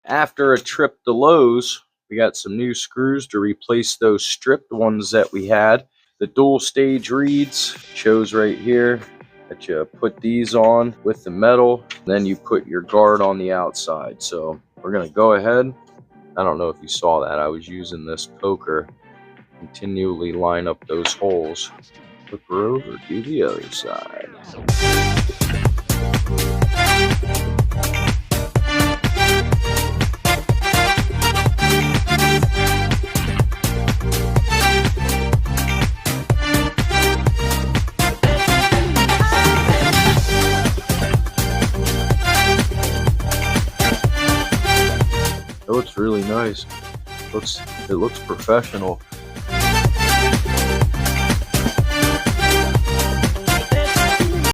After a trip to Lowe's, we got some new screws to replace those stripped ones that we had. The dual stage reeds shows right here that you put these on with the metal, then you put your guard on the outside. So we're gonna go ahead. I don't know if you saw that. I was using this poker, continually line up those holes. Flip her over to the other side. It looks really nice. It looks professional.